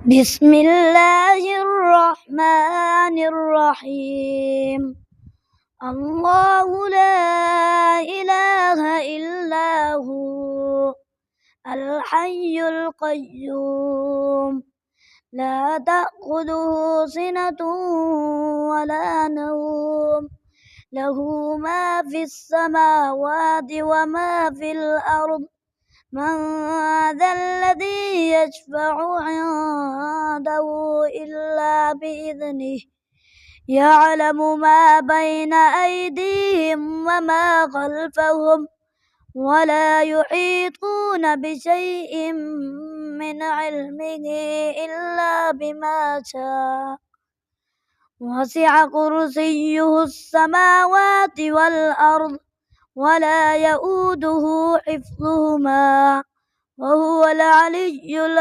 بسم الله الرحمن الرحيم. الله لا إله إلا هو الحي القيوم لا تأخذه سنة ولا نوم له ما في السماوات وما في الأرض من ذا الذي يشفع عنده إلا بإذنه يعلم ما بين أيديهم وما خلفهم ولا يحيطون بشيء من علمه إلا بما شاء وسع كرسيه السماوات والأرض ولا يؤوده حفظهما وهو العلي العظيم.